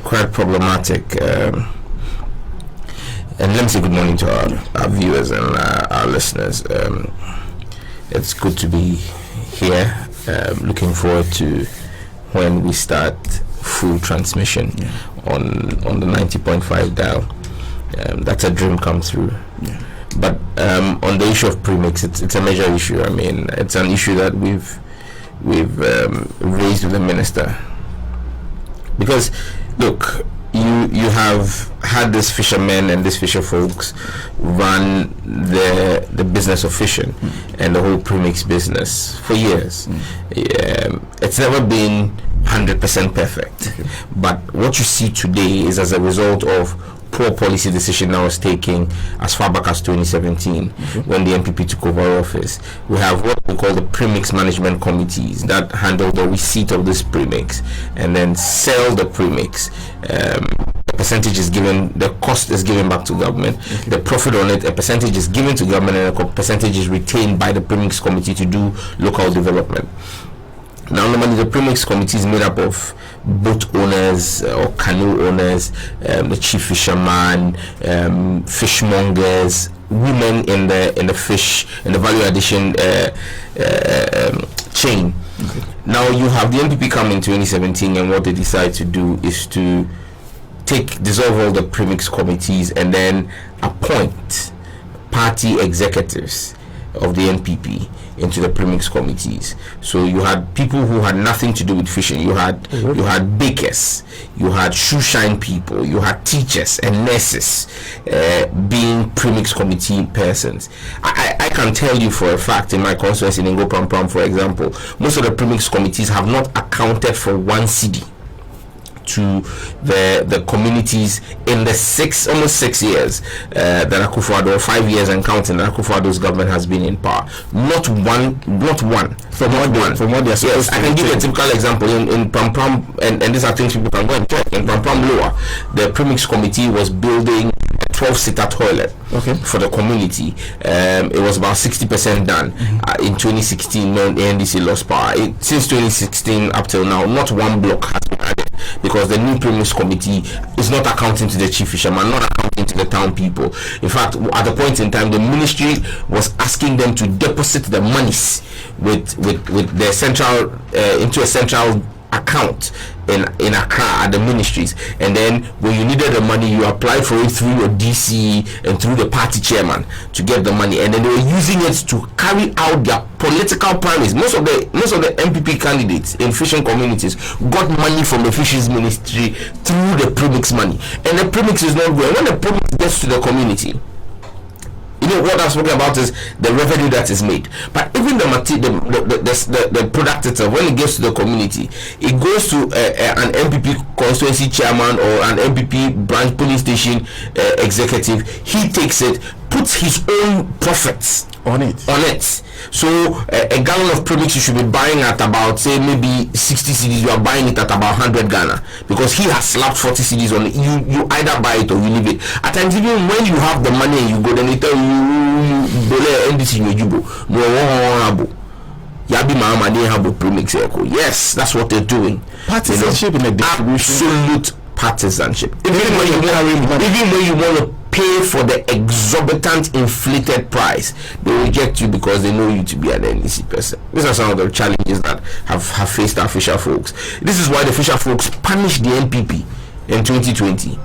quite problematic. And let me say good morning to our viewers and our listeners. It's good to be here. Looking forward to when we start full transmission on the 90.5 dial. That's a dream come through. Yeah. But on the issue of premix, it's a major issue. I mean, it's an issue that we've raised with the minister, because look, you have had this fishermen and these fisher folks run the business of fishing and the whole premix business for years. It's never been 100% perfect, but what you see today is as a result of poor policy decision that was taken as far back as 2017 when the NPP took over office. We have what we call the premix management committees that handle the receipt of this premix and then sell the premix. The percentage is given, the cost is given back to government. The profit on it, a percentage is given to government, and a percentage is retained by the premix committee to do local development. Now, normally the premix committee is made up of boat owners or canoe owners, the chief fisherman, fishmongers, women in the fish in the value addition chain. Now you have the NPP come in 2017, and what they decide to do is to dissolve all the premix committees and then appoint party executives of the NPP into the premix committees. So you had people who had nothing to do with fishing. You had bakers, you had shoe shine people, you had teachers and nurses being premix committee persons. I can tell you for a fact, in my constituency in Ngo Pram Pram, for example, most of the premix committees have not accounted for one cedi to the communities in the almost 6 years that Akufo-Addo, or 5 years and counting, that Akufo-Addo's government has been in power. Not one. From what they are supposed to. I can give you a typical example in Pram Pram, and these are things people can go and check. In Pram Pram Lower, the premix committee was building a 12-seater toilet for the community. It was about 60% done. In 2016, the NDC lost power. Since 2016 up till now, not one block has been added, because the new premix committee is not accounting to the chief fisherman, not accounting to the town people. In fact, at the point in time, the ministry was asking them to deposit the monies with the central into a central account in Accra at the ministries, and then when you needed the money, you applied for it through your DC and through the party chairman to get the money, and then they were using it to carry out their political primaries. Most of the MPP candidates in fishing communities got money from the fisheries ministry through the premix money, and the premix is not going. When the premix gets to the community, you know what I'm talking about is the revenue that is made. But even the product itself, when it gets to the community, it goes to an MPP constituency chairman or an MPP branch police station executive. He takes it, puts his own profits on it. So a gallon of premix you should be buying at about, say, maybe 60 cedis. You are buying it at about 100 Ghana, because he has slapped 40 cedis on it. You either buy it or you leave it. At times, even when you have the money and you go, then they tell you yes, that's what they're doing. Partisanship in a distribution. Absolute partisanship. Even when you want to pay for the exorbitant inflated price, they reject you because they know you to be an NDC person. These are some of the challenges that have faced our fisher folks. This is why the fisher folks punished the NPP in 2020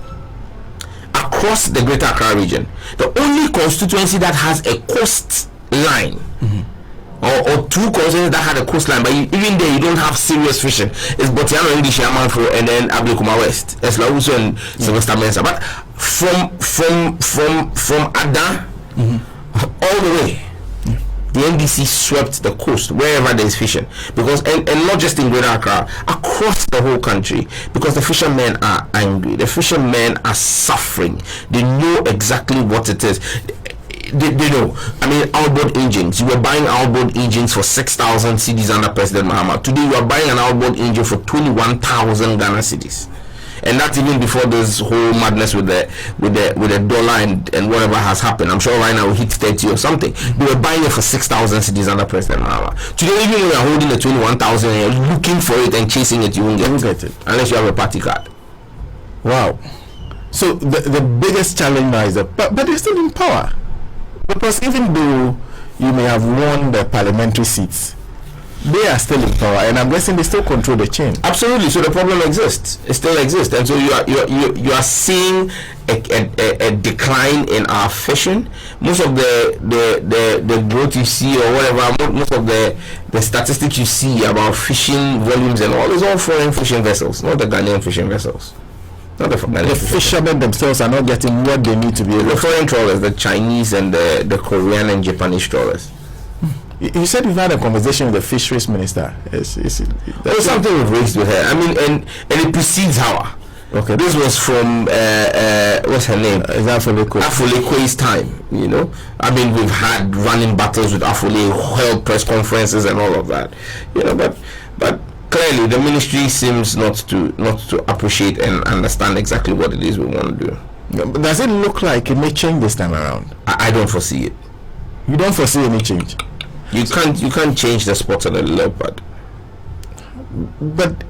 across the Greater Accra region. The only constituency that has a coastline, or two constituencies that had a coastline, but even there you don't have serious fishing, is Botiano English Yamanfo and then Ablekuma West, Eslauso and Sylvester Mensa. But from Ada all the way, the NDC swept the coast wherever there is fishing, because and not just in Greater Accra, across the whole country, because the fishermen are angry, the fishermen are suffering. They know exactly what it is. They know. I mean, outboard engines. You were buying outboard engines for 6,000 cedis under President Mahama. Today you are buying an outboard engine for 21,000 Ghana cedis. And that's even before this whole madness with the dollar and whatever has happened. I'm sure right now we hit 30 or something. They were buying it for 6,000 cedis under President Mahama. Today, even when you're holding the 21,000 and you're looking for it and chasing it, you won't get it unless you have a party card. Wow. So the biggest challenge now is that, but they're still in power, because even though you may have won the parliamentary seats, they are still in power, and I'm guessing they still control the chain. Absolutely. So the problem exists. It still exists, and so you are seeing a decline in our fishing. Most of the growth you see, or whatever, most of the statistics you see about fishing volumes and all is all foreign fishing vessels, not the Ghanaian fishing vessels. Not the fishermen themselves are not getting what they need to be able. The foreign trawlers, the Chinese and the Korean and Japanese trawlers. You said you've had a conversation with the fisheries minister. There's something we've raised with her. I mean, and it precedes her. Okay. This was from what's her name? Is that Afoleko's time. You know, I mean, we've had running battles with Afole, held press conferences and all of that. You know, but clearly the ministry seems not to appreciate and understand exactly what it is we want to do. Does it look like it may change this time around? I don't foresee it. You don't foresee any change? You can't change the spot on the leopard. But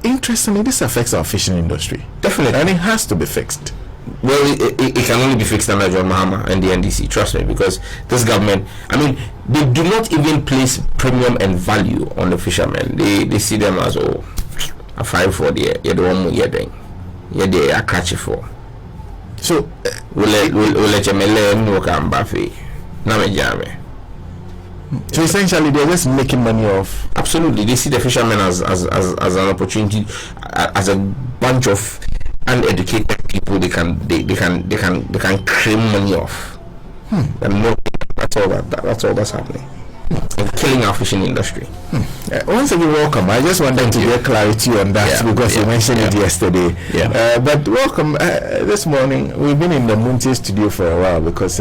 interestingly, this affects our fishing industry. Definitely. And it has to be fixed. Well, it can only be fixed under John Mahama and the NDC, trust me, because this government, I mean, they do not even place premium and value on the fishermen. They see them as, oh, a 5 for the year, the one year thing. Yeah, they are catchy for. So, we'll let you know come Buffy. So essentially, they're just making money off. Absolutely, they see the fishermen as an opportunity, as a bunch of uneducated people. They can cream money off. And no, that's all that's happening. And killing our fishing industry. Once again, welcome. I just wanted to get clarity on that because you mentioned it yesterday. But welcome. This morning we've been in the Muntie studio for a while because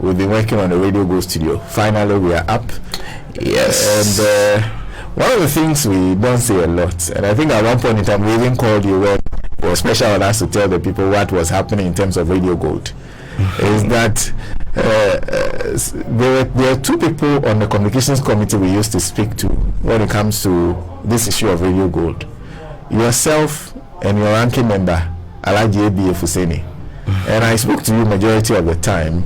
we've been working on the Radio Go studio. Finally, we are up. Yes. And one of the things we don't say a lot, and I think at one point in time we even called you when it was special on us to tell the people what was happening in terms of Radio Gold, is that there are two people on the communications committee we used to speak to when it comes to this issue of Radio Gold. Yourself and your ranking member, Alaji A.B.A. Fuseni. And I spoke to you majority of the time.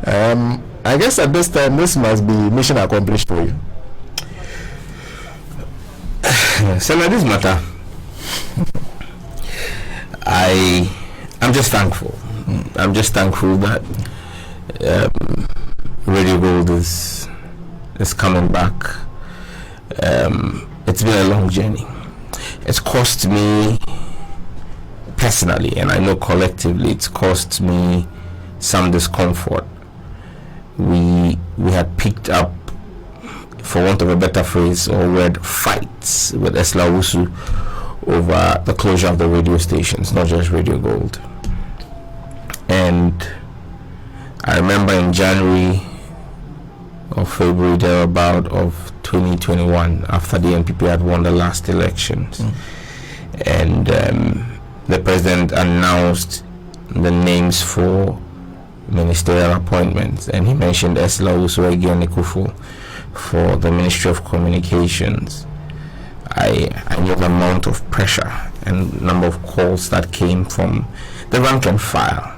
I guess at this time, this must be mission accomplished for you. Sena, this matter, I'm just thankful. I'm just thankful that Radio Gold is coming back. It's been a long journey. It's cost me personally, and I know collectively, it's cost me some discomfort. We had picked up, for want of a better phrase or word, fights with Esla Wusu over the closure of the radio stations, not just Radio Gold. And I remember in January or February thereabout of 2021, after the NPP had won the last elections, and the president announced the names for ministerial appointments, and he mentioned Esla Usuegi and Ekufu for the Ministry of Communications. I knew the amount of pressure and number of calls that came from the rank and file,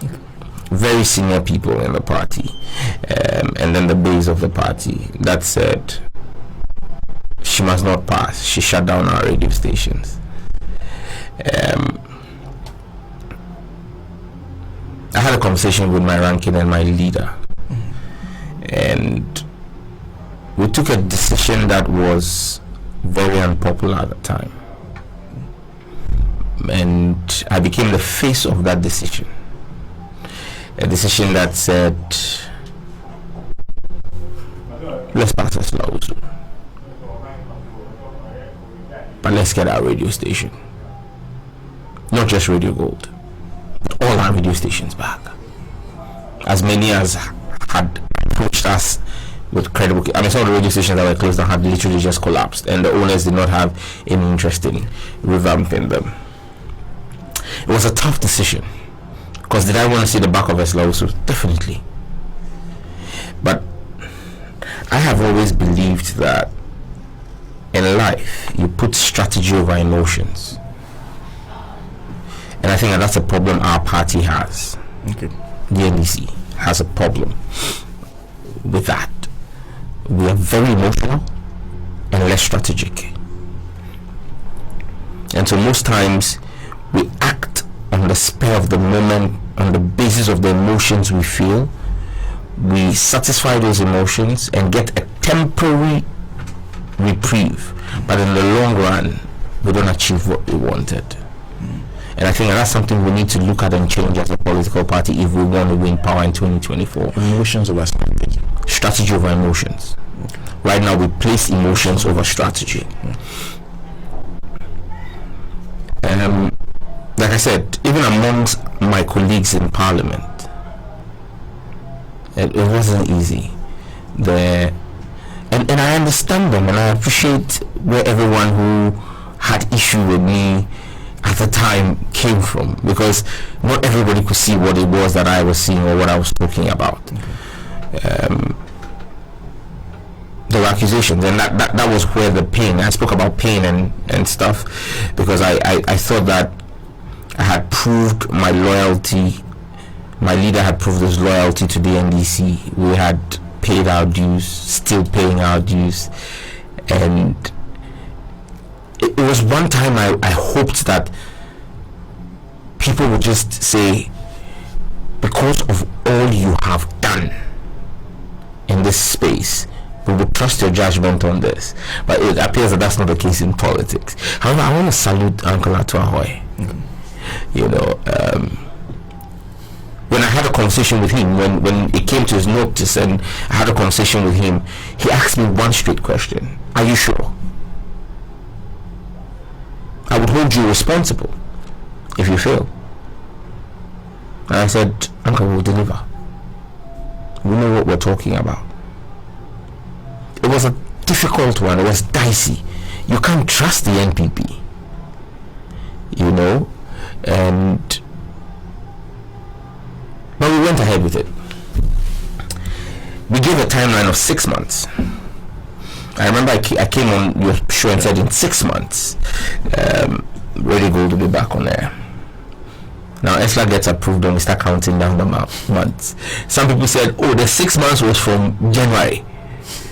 very senior people in the party, and then the base of the party that said she must not pass. She shut down our radio stations. I had a conversation with my ranking and my leader, and we took a decision that was very unpopular at the time, and I became the face of that decision. A decision that said, let's pass a slow, but let's get our radio station, not just Radio Gold, but all our radio stations back. As many as had approached us with credible, I mean, some of the radio stations that were closed down had literally just collapsed, and the owners did not have any interest in revamping them. It was a tough decision, because did I want to see the back of Esla also? Definitely. But I have always believed that in life you put strategy over emotions, And I think that's a problem our party has. Okay. The NDC has a problem with that. We are very emotional and less strategic. And so most times we act on the spur of the moment, on the basis of the emotions we feel. We satisfy those emotions and get a temporary reprieve, but in the long run we don't achieve what we wanted. And I think that's something we need to look at and change as a political party if we want to win power in 2024. Emotions over strategy. Strategy over emotions. Right now we place emotions over strategy. Like I said, even amongst my colleagues in Parliament, it wasn't easy. And I understand them, and I appreciate where everyone who had issue with me at the time came from, because not everybody could see what it was that I was seeing or what I was talking about. There were accusations, and that was where the pain. I spoke about pain and stuff, because I thought that I had proved my loyalty. My leader had proved his loyalty to the NDC. We had paid our dues, still paying our dues, and it was one time I hoped that people would just say, because of all you have done in this space, we would trust your judgment on this. But it appears that that's not the case in politics. However, I want to salute Uncle Ato Ahoy. You know, when I had a conversation with him, when it came to his notice and I had a conversation with him, he asked me one straight question: are you sure? I would hold you responsible if you fail. And I said, Uncle, we'll deliver. We know what we're talking about. It was a difficult one. It was dicey. You can't trust the NPP, you know, but we went ahead with it. We gave a timeline of 6 months. I remember I came on your show and said in 6 months, Radio Gold will be back on air. Now ESLA gets approved and we start counting down the months. Some people said, oh, the 6 months was from January,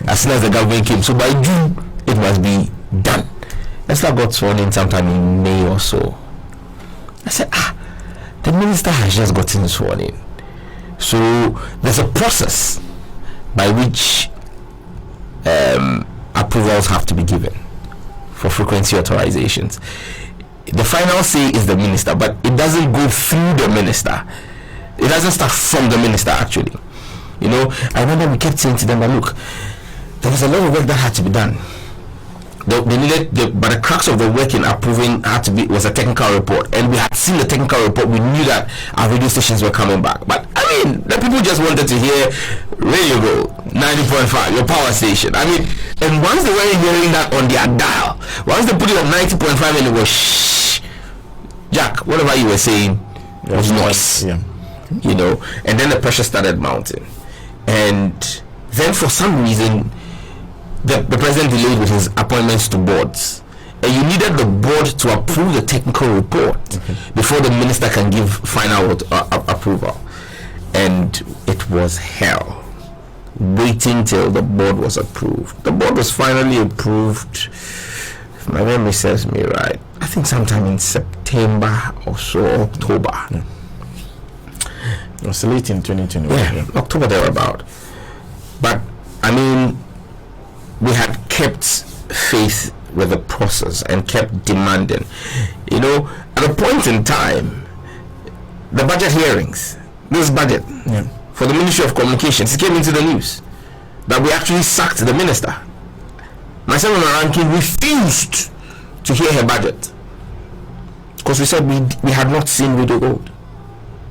as soon as the government came, so by June it must be done. ESLA got sworn in sometime in May or so. I said, the minister has just gotten sworn in, so there's a process by which approvals have to be given for frequency authorizations. The final say is the minister, but it doesn't go through the minister. It doesn't start from the minister, actually. You know, I remember we kept saying to them, look, there was a lot of work that had to be done. They needed, but the crux of the work in approving was a technical report, and we had seen the technical report. We knew that our radio stations were coming back, but I mean, the people just wanted to hear Radio Gold 90.5, your power station. I mean, and once they were hearing that on their dial, once they put it on 90.5, and it was shh, Jack, whatever you were saying was noise, you know. And then the pressure started mounting, and then for some reason, the president delayed with his appointments to boards, and you needed the board to approve the technical report before the minister can give final approval. And it was hell waiting till the board was approved. The board was finally approved, if my memory serves me right, I think sometime in September or so, October. It was late in 2021. Yeah, October thereabout. But I mean, we had kept faith with the process and kept demanding. You know, at a point in time, the budget hearings, this budget for the Ministry of Communications, it came into the news that we actually sacked the minister. Myself and my ranking refused to hear her budget because we said we had not seen Radio Gold.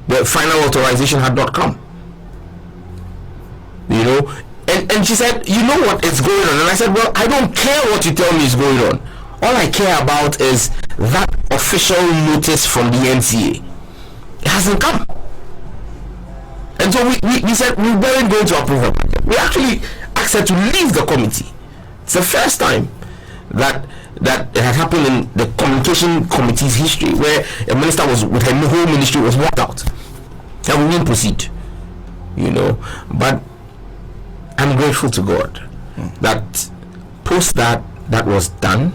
The final authorization had not come. You know, and she said, you know what is going on? And I said, well, I don't care what you tell me is going on. All I care about is that official notice from the NCA. It hasn't come. And so we said we weren't going to approve it. We actually asked her to leave the committee. It's the first time that that it had happened in the communication committee's history, where a minister was with her whole ministry was walked out, and we won't proceed, But I'm grateful to God that post that was done,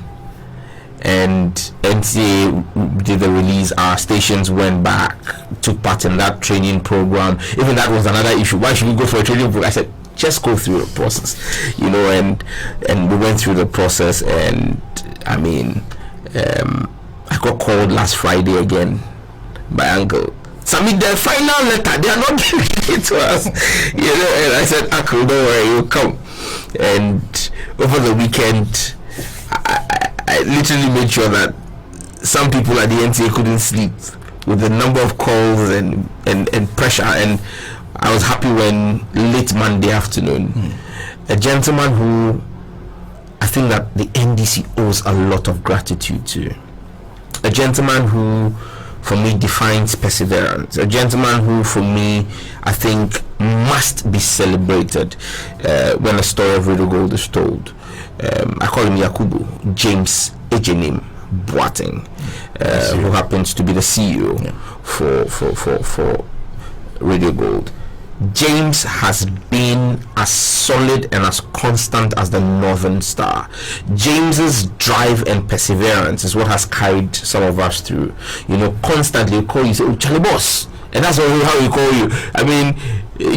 and NCA did the release. Our stations went back, took part in that training program. Even that was another issue. Why should we go for a training program? I said, just go through the process, and we went through the process. And I got called last Friday again by Uncle. Submit the final letter. They are not giving it to us, And I said, Uncle, don't worry, you'll come. And over the weekend, I literally made sure that some people at the NTA couldn't sleep with the number of calls and pressure. And I was happy when late Monday afternoon, a gentleman who I think that the NDC owes a lot of gratitude to, a gentleman who for me defines perseverance, a gentleman who for me I think must be celebrated when the story of Radio Gold is told. I call him Yakubu James Ejenim Boateng, who happens to be the CEO for Radio Gold. James has been as solid and as constant as the Northern Star. James's drive and perseverance is what has carried some of us through. Constantly call you, say, "Oh, Charlie boss," and that's how we call you.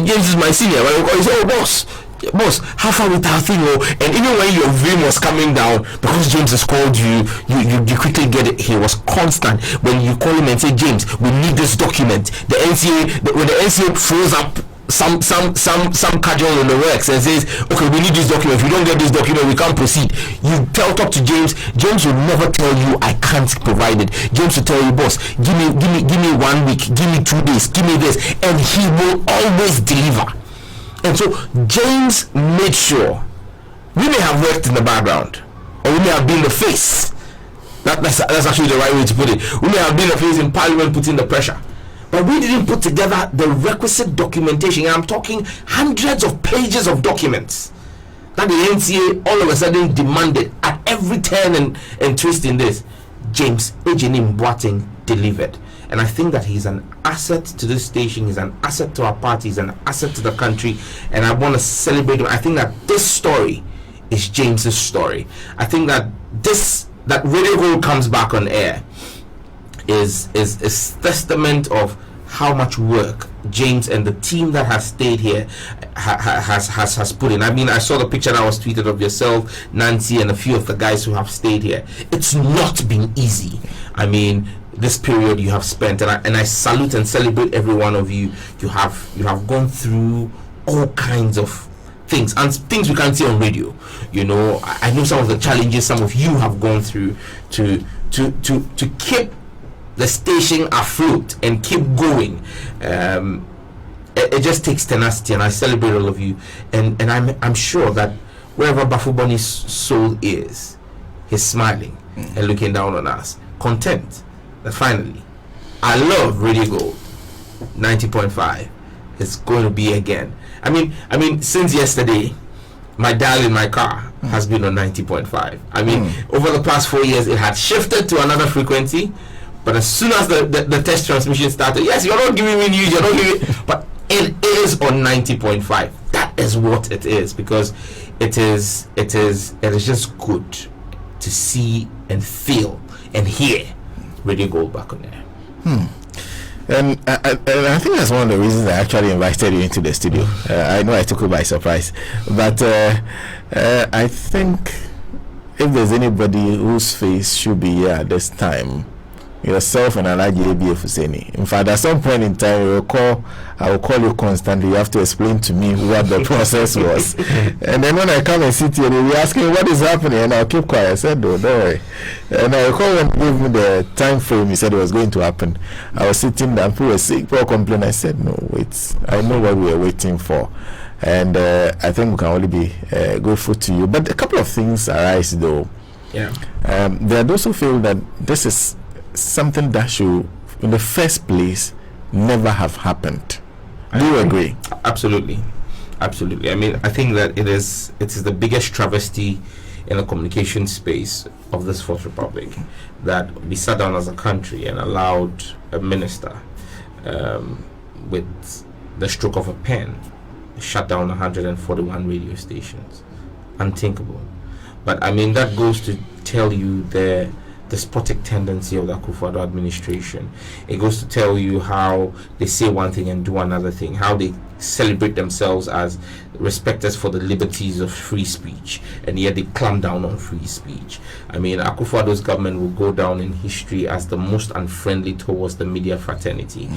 James is my senior, but we call you, say, "Oh, boss, how far with our thing?" And even when your vein was coming down, because James has called you quickly get it. He was constant. When you call him and say, "James, we need this document," when the NCA throws up some cudgel in the works and says, "Okay, we need this document. If we don't get this document, we can't proceed," you talk to James. James will never tell you, "I can't provide it." James will tell you, "Boss, give me 1 week, give me 2 days, give me this," and he will always deliver. And so James made sure, we may have worked in the background, or we may have been the face. That's actually the right way to put it. We may have been the face in Parliament putting the pressure, but we didn't put together the requisite documentation. And I'm talking hundreds of pages of documents that the NCA all of a sudden demanded at every turn and twist in this. James Ejenim Boateng delivered. And I think that he's an asset to this station, he's an asset to our party, he's an asset to the country, and I want to celebrate him. I think that this story is James's story. I think that that Radio Gold comes back on air is testament of how much work James and the team that has stayed here has put in. I saw the picture that was tweeted of yourself, Nancy, and a few of the guys who have stayed here. It's not been easy. This period you have spent, and I salute and celebrate every one of you. You have gone through all kinds of things, and things we can't see on radio. I know some of the challenges some of you have gone through to keep the station afloat and keep going. It just takes tenacity, and I celebrate all of you. And I'm sure that wherever Bafuboni's soul is, he's smiling and looking down on us, content that finally, I love Radio Gold 90.5. It's going to be again. Since yesterday, my dial in my car has been on 90.5. Over the past 4 years, it had shifted to another frequency, but as soon as the test transmission started, yes, you're not giving me news, you're not giving, but it is on 90.5. That is what it is, because it is just good to see and feel and hear Radio Gold back on there. And I think that's one of the reasons I actually invited you into the studio. I know I took you by surprise, but I think if there's anybody whose face should be here at this time, yourself and Alaji ABF Husseini. In fact, at some point in time, I will call you constantly. You have to explain to me what the process was. And then when I come and sit here, they'll be asking what is happening, and I'll keep quiet. I said, no, don't worry. And I recall when he gave me the time frame, he said it was going to happen. I was sitting there, people were sick, people complained. I said, no, wait. I know what we were waiting for. And I think we can only be grateful to you. But a couple of things arise, though. Yeah. There are those who feel that this is something that should, in the first place, never have happened. Do you agree? Absolutely. I think that it is the biggest travesty in the communication space of this Fourth Republic, that we sat down as a country and allowed a minister, with the stroke of a pen, shut down 141 radio stations. Unthinkable. But I mean, that goes to tell you the despotic tendency of the Akufo-Addo administration. It goes to tell you how they say one thing and do another thing, how they celebrate themselves as respecters for the liberties of free speech, and yet they clamp down on free speech. I mean, Akufo-Addo's government will go down in history as the most unfriendly towards the media fraternity.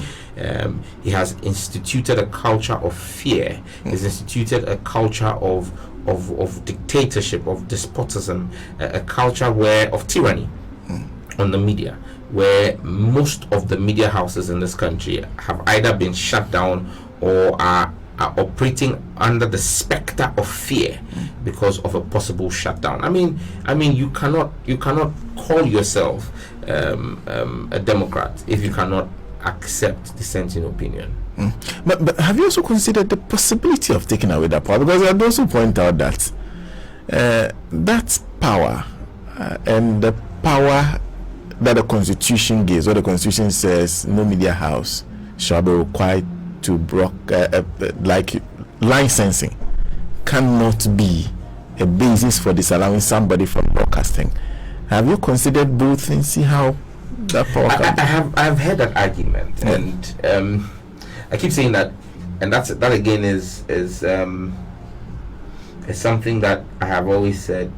He has instituted a culture of fear. He's instituted a culture of dictatorship, of despotism, a culture of tyranny on the media, where most of the media houses in this country have either been shut down or are operating under the specter of fear because of a possible shutdown. I mean, you cannot call yourself a Democrat if you cannot accept dissenting opinion. But have you also considered the possibility of taking away that power? Because I'd also point out that that power and the power that the Constitution gives, or the Constitution says no media house shall be required to like licensing, cannot be a basis for disallowing somebody from broadcasting. Have you considered both and see how that power I've heard that argument, and I keep saying that, and that again is something that I have always said.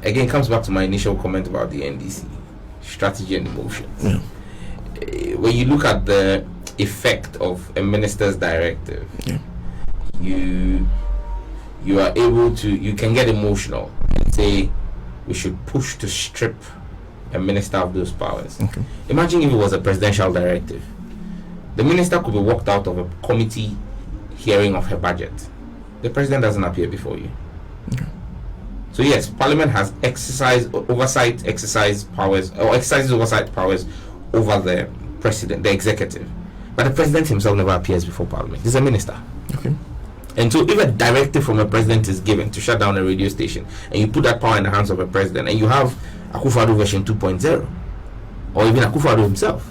Again, comes back to my initial comment about the NDC strategy and emotions. When you look at the effect of a minister's directive, you are able to, you can get emotional and say we should push to strip a minister of those powers. Imagine if it was a presidential directive. The minister could be walked out of a committee hearing of her budget. The president doesn't appear before you. So yes, Parliament has exercised oversight powers over the president, the executive. But the president himself never appears before Parliament. He's a minister. And so if a directive from a president is given to shut down a radio station, and you put that power in the hands of a president, and you have Akufo-Addo version 2.0, or even Akufo-Addo himself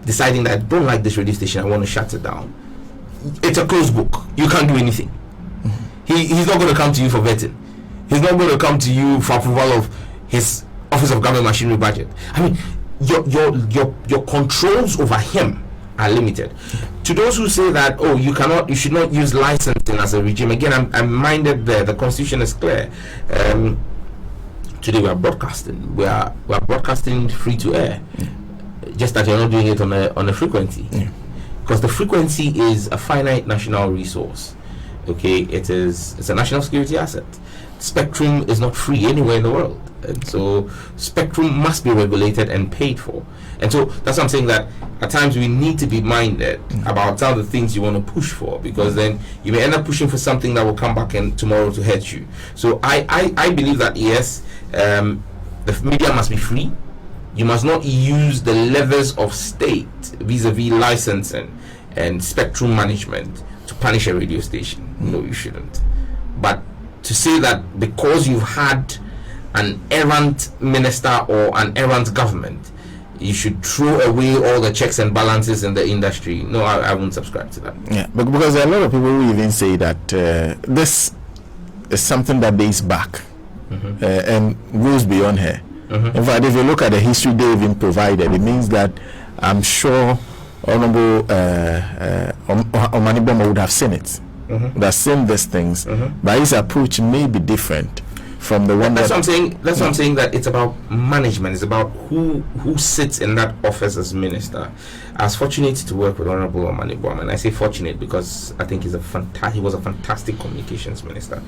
deciding that I don't like this radio station, I want to shut it down, it's a closed book. You can't do anything. He's not going to come to you for vetting. He's not going to come to you for approval of his Office of Government Machinery budget. I mean, your controls over him are limited. To those who say that, you should not use licensing as a regime, again, I'm minded there. The Constitution is clear. Today we are broadcasting. We are broadcasting free to air. Just that you're not doing it on a frequency, because the frequency is a finite national resource. It's a national security asset. Spectrum is not free anywhere in the world, and so spectrum must be regulated and paid for. And so that's what I'm saying, that at times we need to be minded about some of the things you want to push for, because then you may end up pushing for something that will come back and tomorrow to hurt you. So I believe that yes, the media must be free. You must not use the levers of state vis-a-vis licensing and spectrum management to punish a radio station. No, you shouldn't. But to say that because you've had an errant minister or an errant government, you should throw away all the checks and balances in the industry, no, I won't subscribe to that. Yeah, but because there are a lot of people who even say that this is something that dates back and goes beyond her. In fact, if you look at the history they even provided, it means that I'm sure Honorable Omanibomo would have seen it. Would have seen these things, but his approach may be different from the one that's what I'm saying. That's what I'm saying, that it's about management. It's about who sits in that office as minister. I was fortunate to work with Honorable Omanibomo, and I say fortunate because I think he was a fantastic communications minister.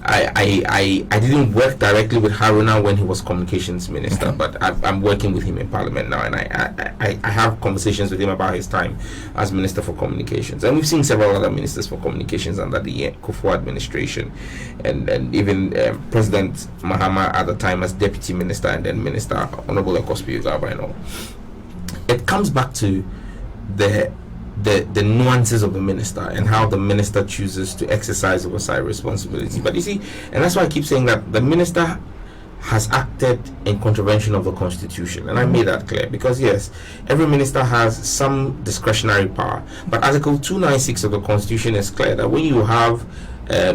I didn't work directly with Haruna when he was communications minister, but I'm working with him in Parliament now, and I have conversations with him about his time as Minister for Communications. And we've seen several other ministers for communications under the Kufuor administration, and even President Mahama at the time as Deputy Minister, and then Minister Honorable Ekospi Uzaba and all. It comes back to the the nuances of the minister and how the minister chooses to exercise oversight responsibility. But you see, and that's why I keep saying that the minister has acted in contravention of the constitution, and I made that clear, because yes, every minister has some discretionary power, but Article 296 of the constitution is clear that when you have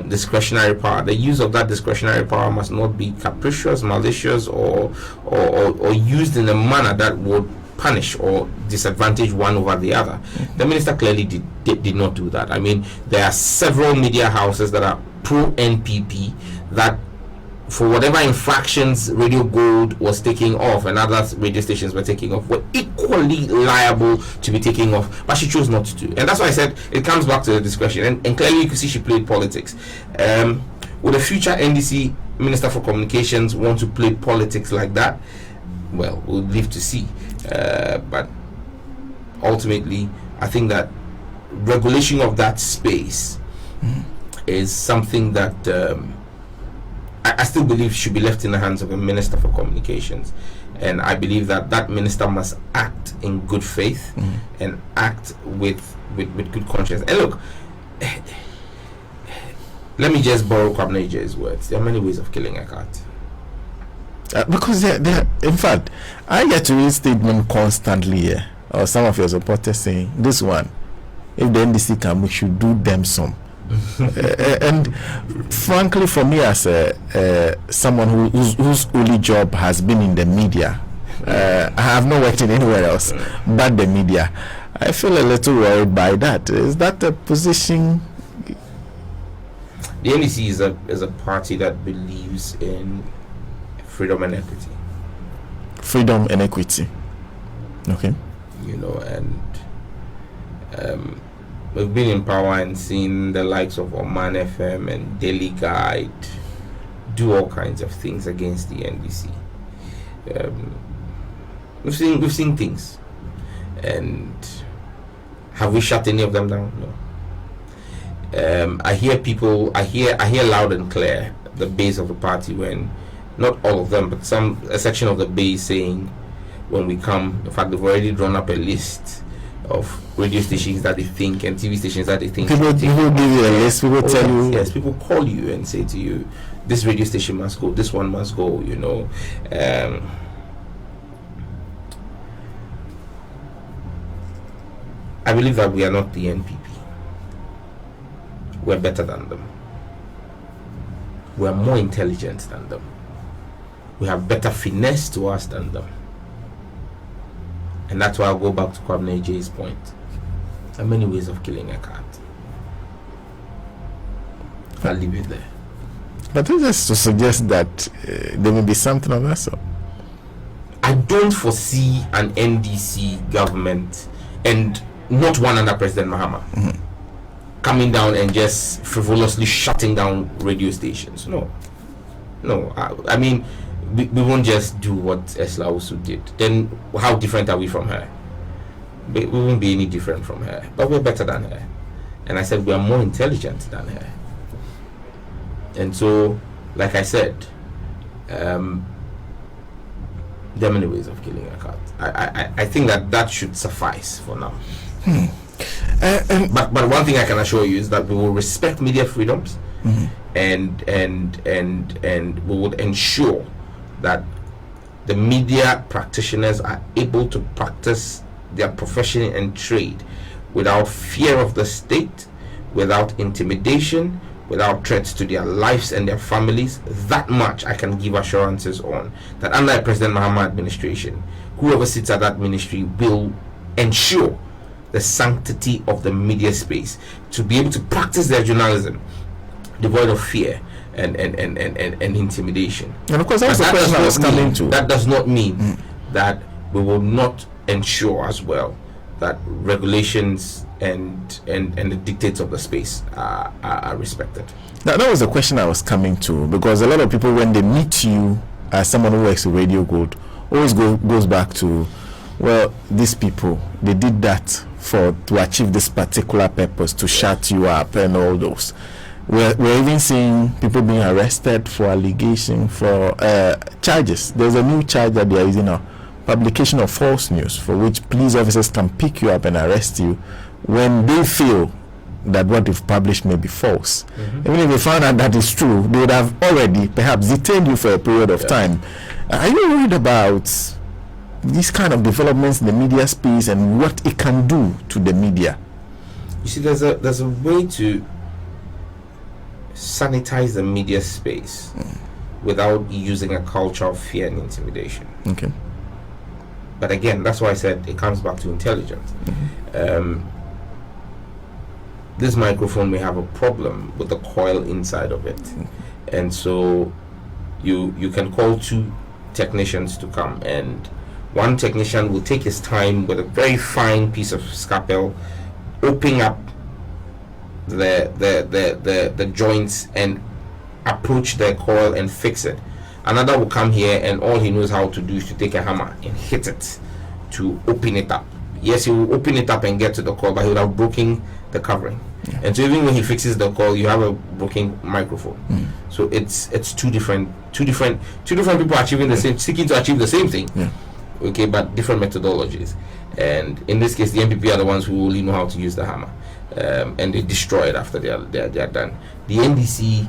discretionary power, the use of that discretionary power must not be capricious, malicious, or used in a manner that would punish or disadvantage one over the other. The minister clearly did not do that. I mean, there are several media houses that are pro-NPP that, for whatever infractions Radio Gold was taking off and other radio stations were taking off, were equally liable to be taking off, but she chose not to. And that's why I said it comes back to the discretion. And clearly you can see she played politics. Would a future NDC Minister for Communications want to play politics like that? Well, we'll live to see. But ultimately, I think that regulation of that space is something that I still believe should be left in the hands of a Minister for Communications, and I believe that that minister must act in good faith and act with good conscience. And look, let me just borrow Kwabena Eje's words. There are many ways of killing a cat. Because they're, in fact, I get to read statement constantly here, or some of your supporters saying, this one, if the NDC come, we should do them some. And frankly, for me, as someone whose only job has been in the media, I have not worked in anywhere else but the media, I feel a little worried by that. Is that a position? The NDC is a party that believes in freedom and equity. Freedom and equity. Okay. You know, and we've been in power and seen the likes of Oman FM and Daily Guide do all kinds of things against the NDC. We've seen things, and have we shut any of them down? No. I hear loud and clear the base of the party, when not all of them, but a section of the base saying, when we come, in fact, they've already drawn up a list of radio stations that they think and TV stations that they think. People give you a list. People tell you. Yes, people call you and say to you, this radio station must go, this one must go. You know, I believe that we are not the NPP. We're better than them. We're more intelligent than them. We have better finesse to us than them. And that's why I'll go back to Kwabena Eje's point. There are many ways of killing a cat. I'll leave it there. But it's just to suggest that there may be something of that sort. I don't foresee an NDC government, and not one under President Mahama, coming down and just frivolously shutting down radio stations. No. I mean, we won't just do what Esla also did. Then how different are we from her? We won't be any different from her, but we're better than her. And I said we are more intelligent than her. And so, like I said, there are many ways of killing a cat. I think that should suffice for now. But one thing I can assure you is that we will respect media freedoms, and we would ensure that the media practitioners are able to practice their profession and trade without fear of the state, without intimidation, without threats to their lives and their families. That much I can give assurances on, that under a President Mahama administration, whoever sits at that ministry will ensure the sanctity of the media space to be able to practice their journalism devoid of fear and intimidation. And of course, that's the question I was coming to. That does not mean that we will not ensure as well that regulations and the dictates of the space are respected. Now, that was the question I was coming to, because a lot of people, when they meet you as someone who works with Radio Gold, always goes back to, well, these people, they did that to achieve this particular purpose, to shut you up and all those. We're even seeing people being arrested for allegation, for charges. There's a new charge that they are using now, publication of false news, for which police officers can pick you up and arrest you when they feel that what they've published may be false, even if they found out that is true, they would have already perhaps detained you for a period of time. Are you worried about these kind of developments in the media space and what it can do to the media? You see, there's a way to sanitize the media space without using a culture of fear and intimidation. Okay. But again, that's why I said it comes back to intelligence. This microphone may have a problem with the coil inside of it, and so you can call 2 technicians to come, and one technician will take his time with a very fine piece of scalpel, open up the joints and approach the coil and fix it. Another will come here, and all he knows how to do is to take a hammer and hit it to open it up. Yes, he will open it up and get to the coil, but he would have broken the covering. And so even when he fixes the coil, you have a broken microphone. So it's two different people achieving the same, seeking to achieve the same thing. Okay, but different methodologies. And in this case, the MPP are the ones who only know how to use the hammer, and they destroy it after they are done. The NDC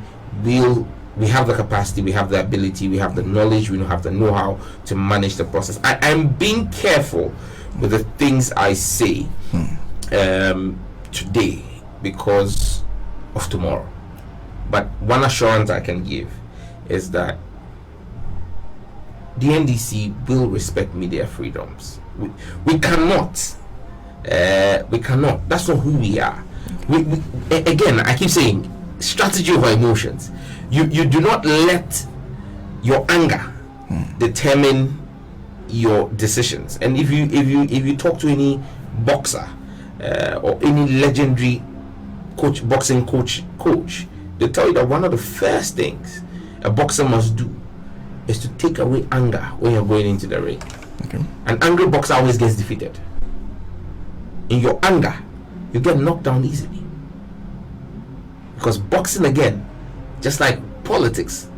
we have the capacity, we have the ability, we have the knowledge, we have the know-how to manage the process. I'm being careful with the things I say today because of tomorrow. But one assurance I can give is that the NDC will respect media freedoms. We cannot. That's not who we are. Again, I keep saying strategy over emotions. You do not let your anger determine your decisions. And if you talk to any boxer or any legendary boxing coach, they tell you that one of the first things a boxer must do is to take away anger when you're going into the ring. An angry boxer always gets defeated. In your anger, you get knocked down easily. Because boxing, again, just like politics,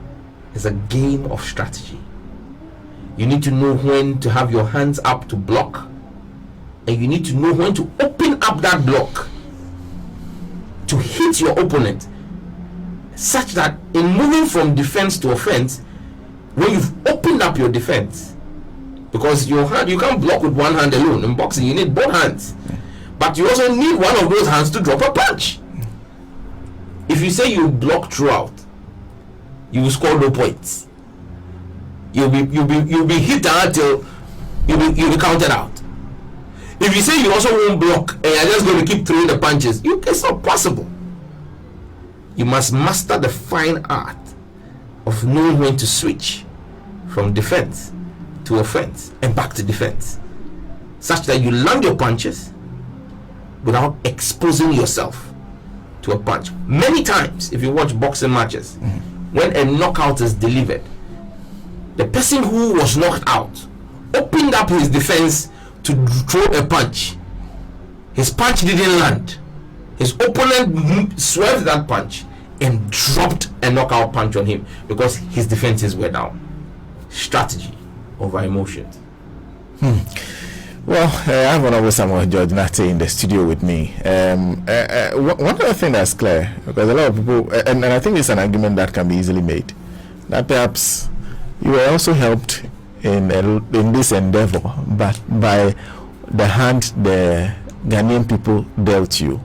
is a game of strategy. You need to know when to have your hands up to block, and you need to know when to open up that block to hit your opponent, such that in moving from defense to offense, when you've opened up your defense, because your hand, you can't block with one hand alone. In boxing, you need both hands, but you also need one of those hands to drop a punch. If you say you block throughout, you will score no points. You'll be hit until you'll be counted out. If you say you also won't block and you're just going to keep throwing the punches, it's not possible. You must master the fine art of knowing when to switch from defense to offense and back to defense, such that you land your punches without exposing yourself to a punch. Many times, if you watch boxing matches, when a knockout is delivered, the person who was knocked out opened up his defense to throw a punch. His punch didn't land. His opponent swerved that punch and dropped a knockout punch on him because his defenses were down. Strategy over emotions. Well, I have Honorable Samuel George Nate in the studio with me. One other thing that's clear, because a lot of people, and I think it's an argument that can be easily made, that perhaps you were also helped in this endeavor, but by the hand the Ghanaian people dealt you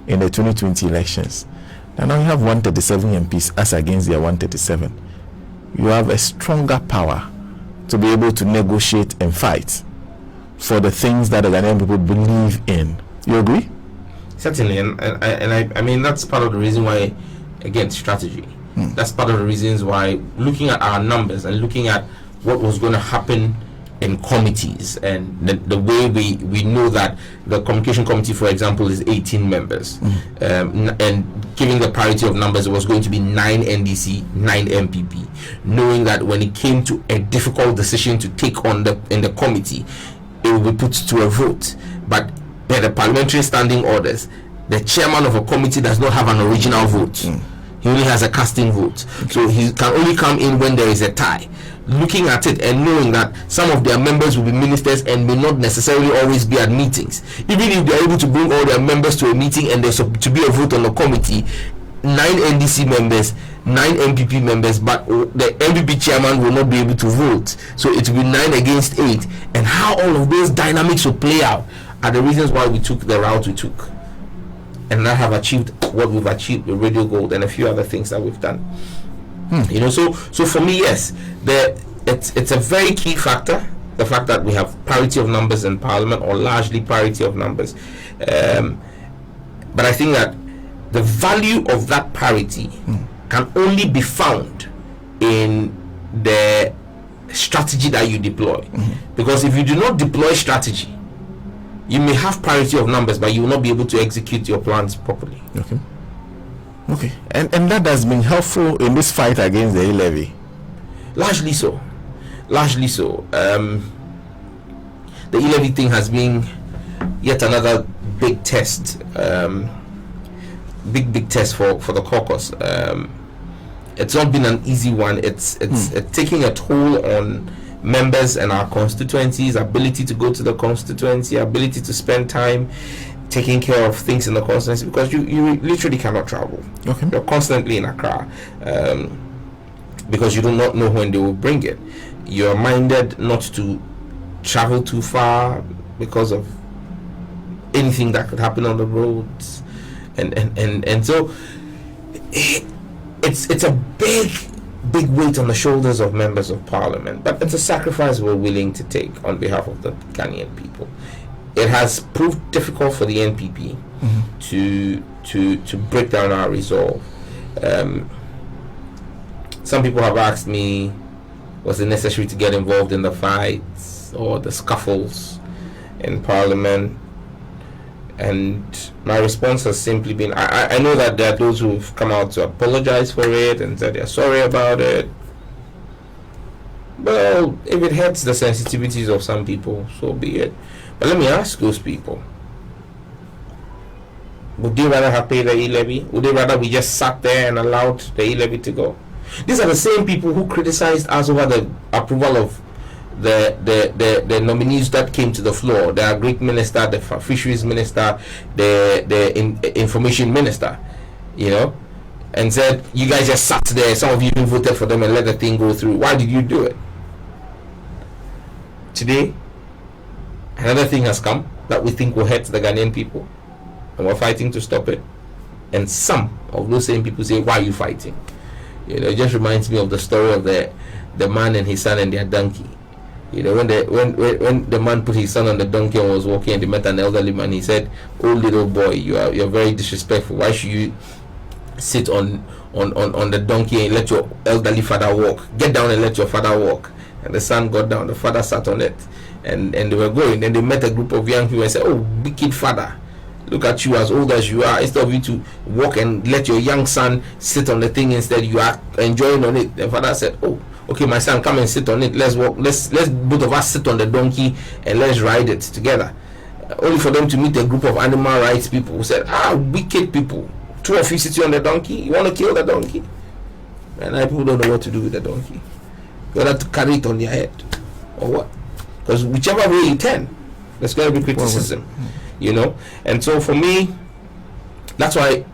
in the 2020 elections. And now you have 137 MPs as against their 137. You have a stronger power to be able to negotiate and fight for the things that the Ghanaian people believe in. You agree? Certainly, and I mean that's part of the reason why, again, strategy. That's part of the reasons why, looking at our numbers and looking at what was going to happen in committees and the way we know that the communication committee, for example, is 18 members, and giving the parity of numbers, it was going to be 9 NDC, 9 MPP, knowing that when it came to a difficult decision to take on in the committee, it will be put to a vote. But by the parliamentary standing orders, the chairman of a committee does not have an original vote. He only has a casting vote. So he can only come in when there is a tie. Looking at it and knowing that some of their members will be ministers and may not necessarily always be at meetings. Even if they are able to bring all their members to a meeting and there's to be a vote on the committee, 9 NDC members, 9 MPP members, but the MPP chairman will not be able to vote. So it will be 9 against 8. And how all of those dynamics will play out are the reasons why we took the route we took. And I have achieved what we've achieved with Radio Gold and a few other things that we've done. You know, so for me, yes, it's a very key factor, the fact that we have parity of numbers in Parliament, or largely parity of numbers. But I think that the value of that parity can only be found in the strategy that you deploy. Because if you do not deploy strategy, you may have parity of numbers, but you will not be able to execute your plans properly. Okay. And that has been helpful in this fight against the e-levy. Largely so. The e-levy thing has been yet another big test. Big test for the caucus. It's not been an easy one. It's taking a toll on members and our constituencies, ability to go to the constituency, ability to spend time taking care of things in the constituency, because you literally cannot travel. You're constantly in Accra, because you do not know when they will bring it. You're minded not to travel too far because of anything that could happen on the roads, and so it's a big weight on the shoulders of members of Parliament, but it's a sacrifice we're willing to take on behalf of the Ghanaian people. It has proved difficult for the NPP to break down our resolve. Some people have asked me, was it necessary to get involved in the fights or the scuffles in Parliament? And my response has simply been, I know that there are those who've come out to apologize for it and said they're sorry about it. Well, if it hurts the sensitivities of some people, so be it. But let me ask those people, would they rather have paid the e-levy? Would they rather we just sat there and allowed the e-levy to go? These are the same people who criticized us over the approval of the nominees that came to the floor, the Agric Minister, the Fisheries Minister, the Information Minister, you know, and said, you guys just sat there, some of you even voted for them and let the thing go through. Why did you do it? Today, another thing has come that we think will hurt the Ghanaian people, and we're fighting to stop it. And some of those same people say, why are you fighting? You know, it just reminds me of the story of the man and his son and their donkey. You know, when the man put his son on the donkey and was walking, and they met an elderly man, he said, "Oh little boy, you're very disrespectful. Why should you sit on the donkey and let your elderly father walk? Get down and let your father walk." And the son got down, the father sat on it, and they were going. Then they met a group of young people and said, "Oh, wicked father, look at you, as old as you are. Instead of you to walk and let your young son sit on the thing, instead you are enjoying on it." The father said, "Oh, okay, my son, come and sit on it. Let's walk. Let's both of us sit on the donkey and let's ride it together." Only for them to meet a group of animal rights people who said, wicked people. Two of you sitting on the donkey. You want to kill the donkey? And people don't know what to do with the donkey. Whether to carry it on their head or what? Because whichever way you turn, there's going to be criticism. You know. And so for me, that's why,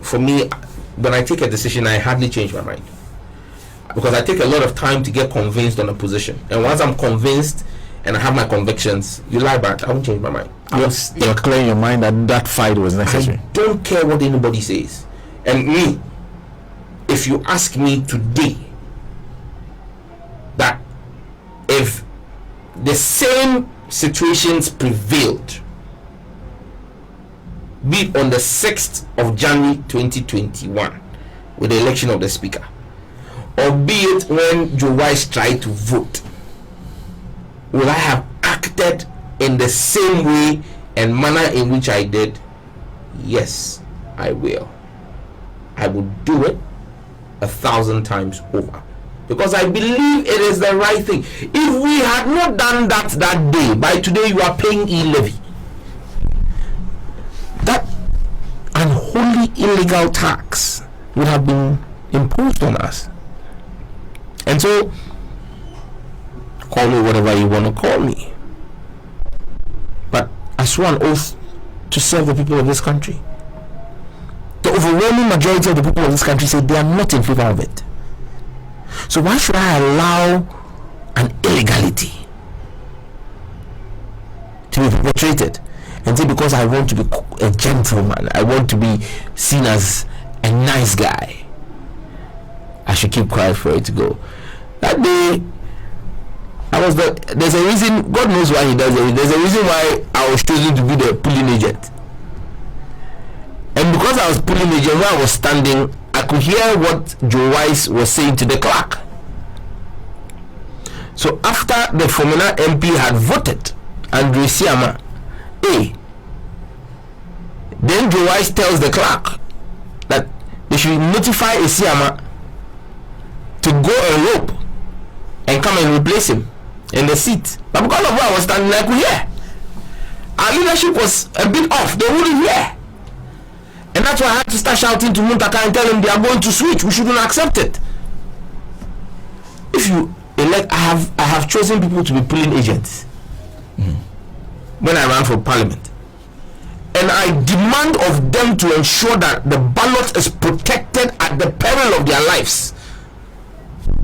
for me, when I take a decision, I hardly change my mind, because I take a lot of time to get convinced on a position. And once I'm convinced and I have my convictions, you lie back, I won't change my mind. You're clear in your mind that fight was necessary. I don't care what anybody says. And me, if you ask me today that if the same situations prevailed, be it on the 6th of January 2021 with the election of the speaker, or be it when Joe Wise tried to vote, will I have acted in the same way and manner in which I did? Yes, I will. I would do it 1,000 times over, because I believe it is the right thing. If we had not done that day, by today you are paying e-levy. That unholy illegal tax would have been imposed on us. And so, call me whatever you want to call me, but I swore an oath to serve the people of this country. The overwhelming majority of the people of this country say they are not in favor of it. So why should I allow an illegality to be perpetrated and say because I want to be a gentleman, I want to be seen as a nice guy, I should keep quiet for it to go? That day, there's a reason, God knows why he does it. There's a reason why I was chosen to be the polling agent. And because I was polling agent, where I was standing, I could hear what Joe Wise was saying to the clerk. So after the Fomena MP had voted Andrew Siama A, then Joe Wise tells the clerk that they should notify Siama to go and rope and come and replace him in the seat. But because of where I was standing, I could hear. Our leadership was a bit off. They wouldn't hear. And that's why I had to start shouting to Muntaka and tell him they are going to switch. We shouldn't accept it. If you elect, I have chosen people to be polling agents when I ran for parliament. And I demand of them to ensure that the ballot is protected at the peril of their lives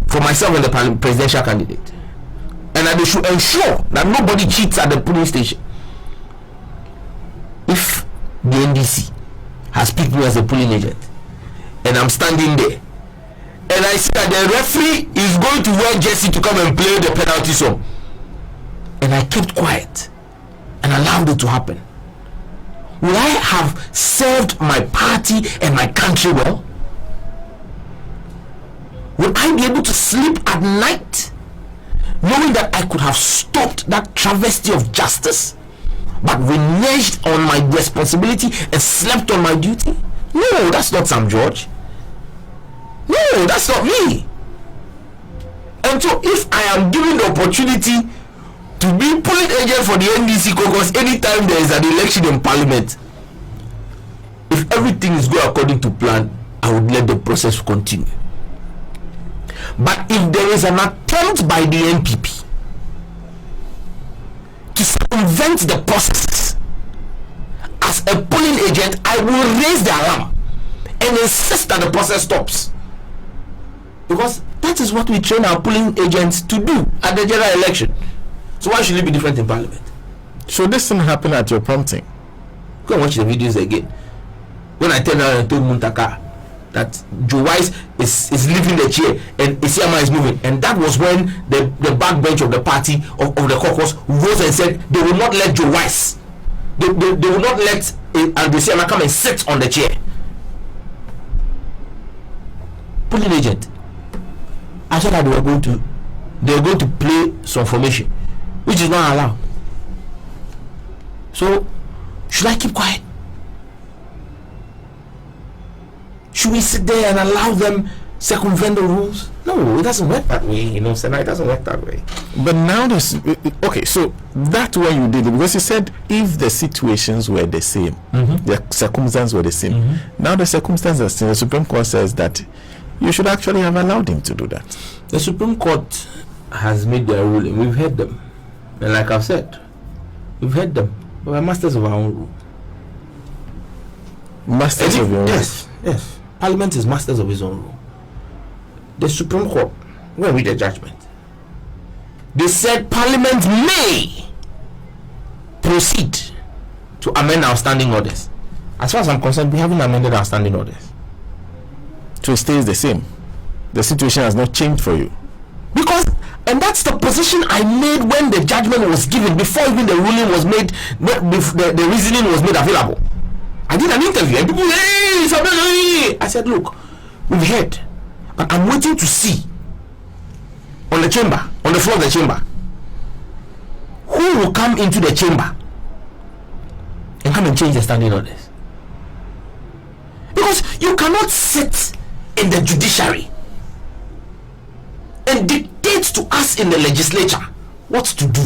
for myself and the presidential candidate. And that they should ensure that nobody cheats at the polling station. If the NDC has picked me as a polling agent and I'm standing there and I see that the referee is going to wear jersey to come and play the penalty song, and I kept quiet and allowed it to happen, will I have served my party and my country well? Will I be able to sleep at night knowing that I could have stopped that travesty of justice but reneged on my responsibility and slept on my duty? No, that's not Sam George. No, that's not me. And so if I am given the opportunity to be polling agent for the NDC caucus anytime there is an election in parliament, if everything is going according to plan, I would let the process continue. But if there is an attempt by the NPP to circumvent the process, as a polling agent, I will raise the alarm and insist that the process stops. Because that is what we train our polling agents to do at the general election. So why should it be different in parliament? So this didn't happen at your prompting? Go and watch the videos again. When I turned around and told Muntaka that Joe Wise is leaving the chair and Isiama is moving, and that was when the backbench of the party of the caucus rose and said they will not let Joe Wise, they will not let Andrew Isiama come and sit on the chair. Polling agent, I thought that they were going to play some formation, which is not allowed. So should I keep quiet? Should we sit there and allow them circumvent the rules? No, it doesn't work that way. You know, Sena, it doesn't work that way. But now this, okay, so that's what you did, because you said if the situations were the same, the circumstances were the same. Now the circumstances, the Supreme Court says that you should actually have allowed him to do that. The Supreme Court has made their ruling. We've heard them, and like I've said, we've heard them. We're masters of our own rule. Masters of your own? Yes. Parliament is masters of his own rule. The Supreme Court, when we read the judgment, they said Parliament may proceed to amend our standing orders. As far as I'm concerned, we haven't amended our standing orders. So it stays the same. The situation has not changed for you. Because, and that's the position I made when the judgment was given, before even the ruling was made, the reasoning was made available. I did an interview and people, I said, look, we've heard, but I'm waiting to see on the floor of the chamber, who will come into the chamber and come and change the standing orders. Because you cannot sit in the judiciary and dictate to us in the legislature what to do.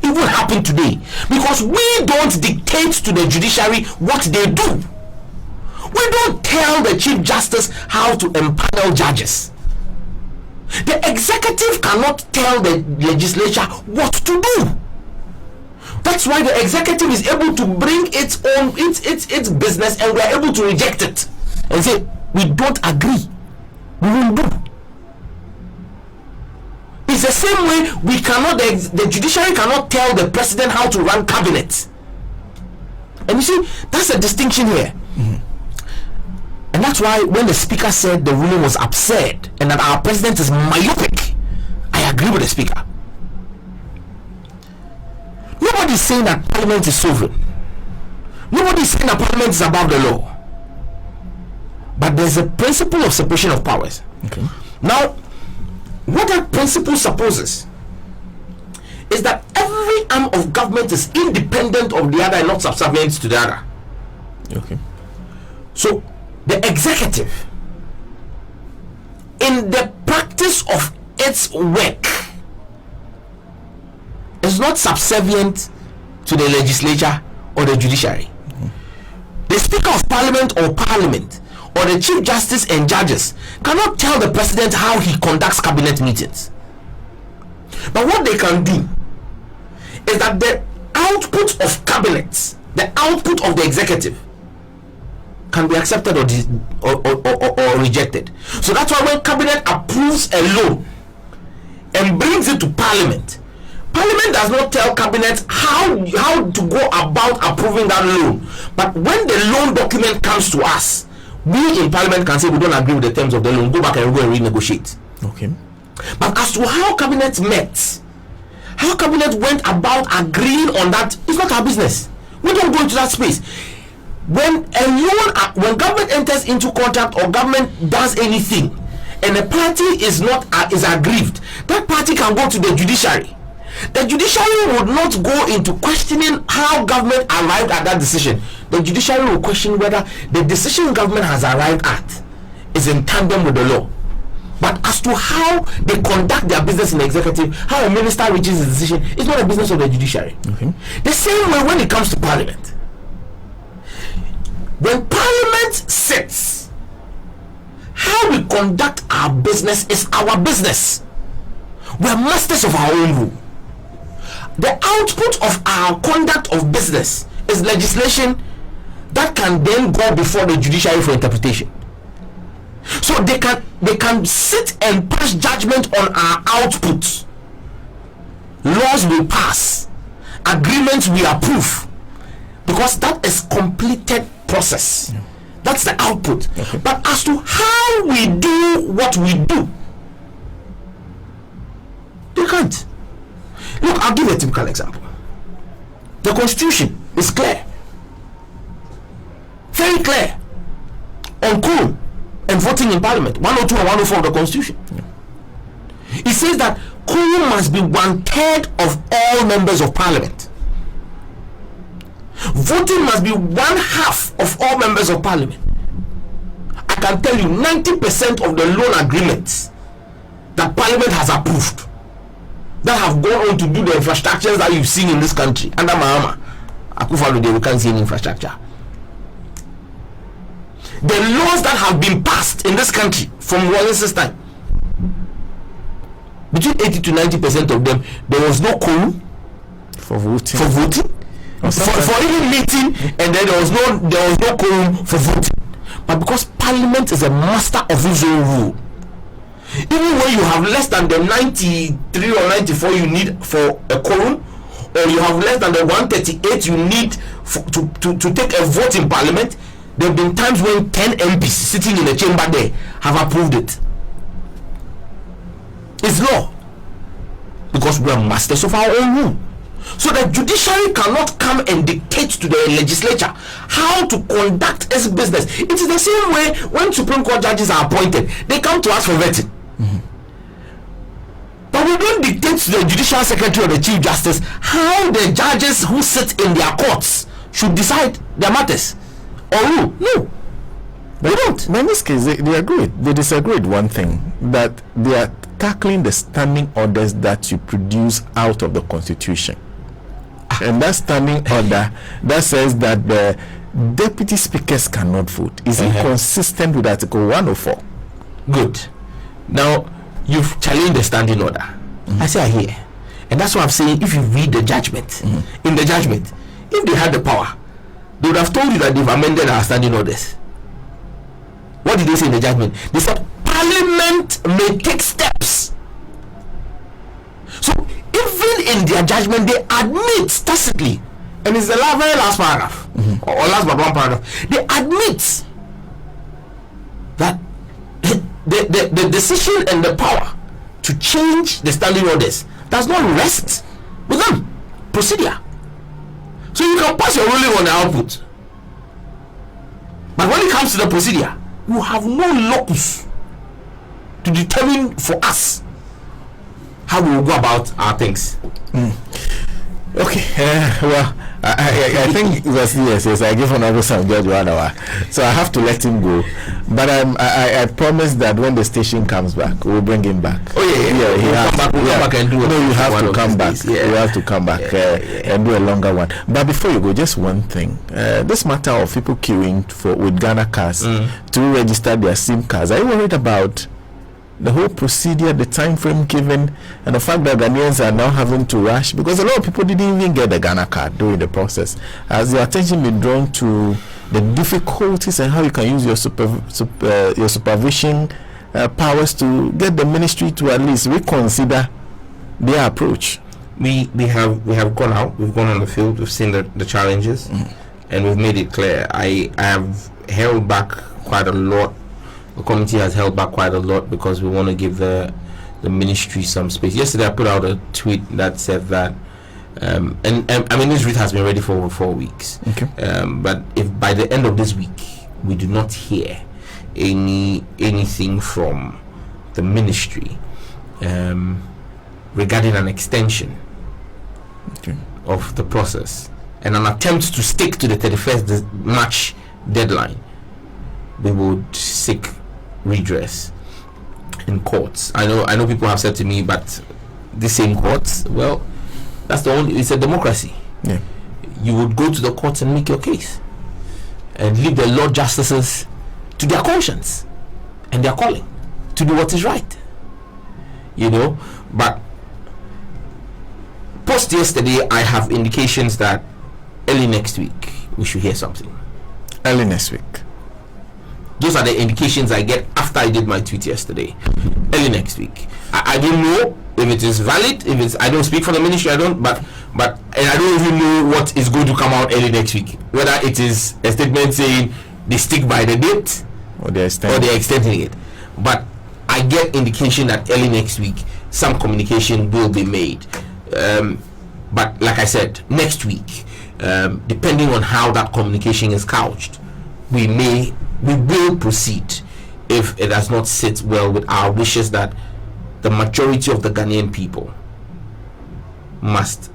It will happen today because we don't dictate to the judiciary what they do. We don't tell the Chief Justice how to empanel judges. The executive cannot tell the legislature what to do. That's why the executive is able to bring its own its business, and we are able to reject it and say we don't agree, we won't do. It's the same way we cannot, the judiciary cannot tell the president how to run cabinet. And you see, that's a distinction here. And that's why when the speaker said the ruling was absurd and that our president is myopic, I agree with the speaker. Nobody is saying that parliament is sovereign. Nobody is saying that parliament is above the law. But there's a principle of separation of powers. Okay. Now, what that principle supposes is that every arm of government is independent of the other and not subservient to the other. Okay. So the executive, in the practice of its work, is not subservient to the legislature or the judiciary. The Speaker of Parliament or Parliament or the Chief Justice and judges cannot tell the president how he conducts cabinet meetings. But what they can do is that the output of cabinets, the output of the executive, can be accepted or rejected. So that's why when cabinet approves a loan and brings it to parliament, parliament does not tell cabinet how to go about approving that loan. But when the loan document comes to us, we in parliament can say we don't agree with the terms of the loan, go back and go and renegotiate. Okay. But as to how cabinet met, how cabinet went about agreeing on that, it's not our business. We don't go into that space. When a loan, when government enters into contract or government does anything, and a party is aggrieved, that party can go to the judiciary. The judiciary would not go into questioning how government arrived at that decision. The judiciary will question whether the decision government has arrived at is in tandem with the law. But as to how they conduct their business in the executive, how a minister reaches a decision, is not a business of the judiciary. Okay. The same way when it comes to parliament. When parliament sits, how we conduct our business is our business. We are masters of our own rule. The output of our conduct of business is legislation that can then go before the judiciary for interpretation. So they can sit and pass judgment on our output. Laws will pass, agreements we approve, because that is completed process. That's the output. Okay. But as to how we do what we do, they can't. Look, I'll give you a typical example. The Constitution is clear, very clear, on quorum and voting in Parliament. 102 and 104 of the Constitution. It says that quorum must be 1/3 of all members of Parliament. Voting must be 1/2 of all members of Parliament. I can tell you 90% of the loan agreements that Parliament has approved, that have gone on to do the infrastructures that you've seen in this country under Mahama Akufo-Addo, we can't see any infrastructure. The laws that have been passed in this country from Wallace's time, between 80 to 90% of them, there was no quorum For voting. For even meeting, and then there was no quorum for voting. But because Parliament is a master of its own rule, even when you have less than the 93 or 94 you need for a quorum, or you have less than the 138 you need to take a vote in Parliament, there have been times when 10 MPs sitting in the chamber there have approved it. It's law, because we are masters of our own rule. So the judiciary cannot come and dictate to the legislature how to conduct its business. It is the same way when Supreme Court judges are appointed, they come to us for vetting. But we don't dictate to the Judicial Secretary or the Chief Justice how the judges who sit in their courts should decide their matters or rule. No, we don't. But in this case, they agreed. They disagreed one thing, that they are tackling the standing orders that you produce out of the Constitution. And that standing order that says that deputy speakers cannot vote. Is it consistent with Article 104? Good. Now, you've challenged the standing order. I say I hear. And that's what I'm saying. If you read the judgment, in the judgment, if they had the power, they would have told you that they've amended our standing orders. What did they say in the judgment? They said Parliament may take steps. So even in their judgment, they admit tacitly, and it's the very last paragraph, or last but one paragraph, they admit that the decision and the power to change the standing orders does not rest with them. Procedure. So you can pass your ruling on the output, but when it comes to the procedure, you have no locus to determine for us how we will go about our things. Okay, well, I think yes, I give Honorable Sena George 1 hour, so I have to let him go. But I promise that when the station comes back, we'll bring him back. Oh yeah. You have to come back. Yeah. You have to come back and do a longer one. But before you go, just one thing: this matter of people queuing with Ghana cards to register their SIM cards. Are you worried about the whole procedure, the time frame given, and the fact that Ghanaians are now having to rush? Because a lot of people didn't even get the Ghana card during the process. Has your attention been drawn to the difficulties and how you can use your supervision powers to get the ministry to at least reconsider their approach? We have gone out. We've gone on the field. We've seen the challenges, and we've made it clear. I have held back quite a lot. The committee has held back quite a lot because we want to give the ministry some space. Yesterday I put out a tweet that said that and I mean, this route has been ready for over 4 weeks. Okay. But if by the end of this week we do not hear anything from the ministry regarding an extension of the process and an attempt to stick to the 31st March deadline, we would seek redress in courts. I know people have said to me, but the same courts, well, that's the only, it's a democracy. Yeah. You would go to the courts and make your case and leave the Lord Justices to their conscience and their calling to do what is right, but post yesterday I have indications that early next week we should hear something. Early next week. Those are the indications I get after I did my tweet yesterday. Early next week. I don't know if it is valid. If it's, I don't speak for the ministry. I don't. But and I don't even know what is going to come out early next week. Whether it is a statement saying they stick by the date or they're extending it. But I get indication that early next week some communication will be made. But like I said, next week, depending on how that communication is couched, we will proceed if it does not sit well with our wishes that the majority of the Ghanaian people must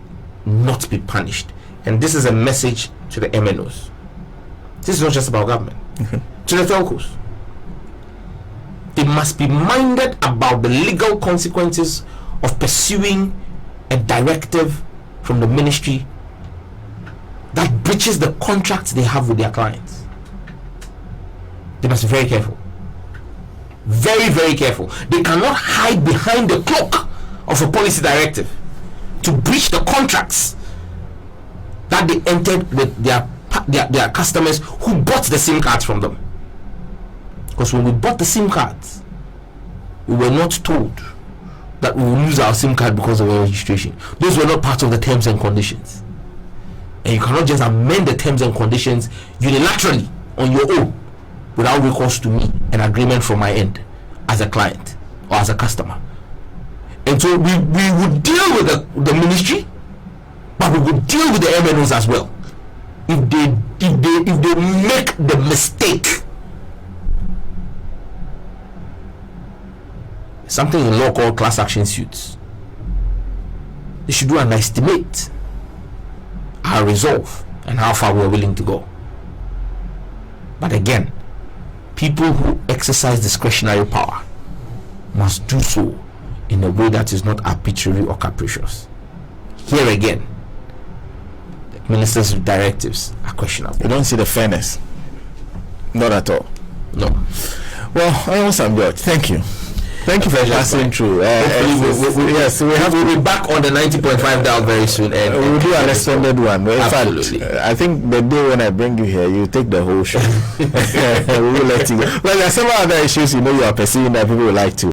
not be punished. And this is a message to the MNOs. This is not just about government. To the telcos, they must be minded about the legal consequences of pursuing a directive from the ministry that breaches the contracts they have with their clients. They must be very careful. Very, very careful. They cannot hide behind the cloak of a policy directive to breach the contracts that they entered with their customers who bought the SIM cards from them. Because when we bought the SIM cards, we were not told that we will lose our SIM card because of our registration. Those were not part of the terms and conditions. And you cannot just amend the terms and conditions unilaterally on your own without recourse to me, an agreement from my end as a client or as a customer. And so we would deal with the ministry, but we would deal with the MNOs as well if they make the mistake. Something in law called class action suits. They should do an estimate our resolve and how far we're willing to go. But again, people who exercise discretionary power must do so in a way that is not arbitrary or capricious. Here again, the minister's directives are questionable. You don't see the fairness. Not at all. No. Well, I Dzata George, thank you. Thank you for passing through. Yes, we'll be back on the 90.5 dial very soon, and we'll do an extended one. In absolutely. fact, I think the day when I bring you here, you take the whole show. We will let you go. Well, there are several other issues you are pursuing that people would like to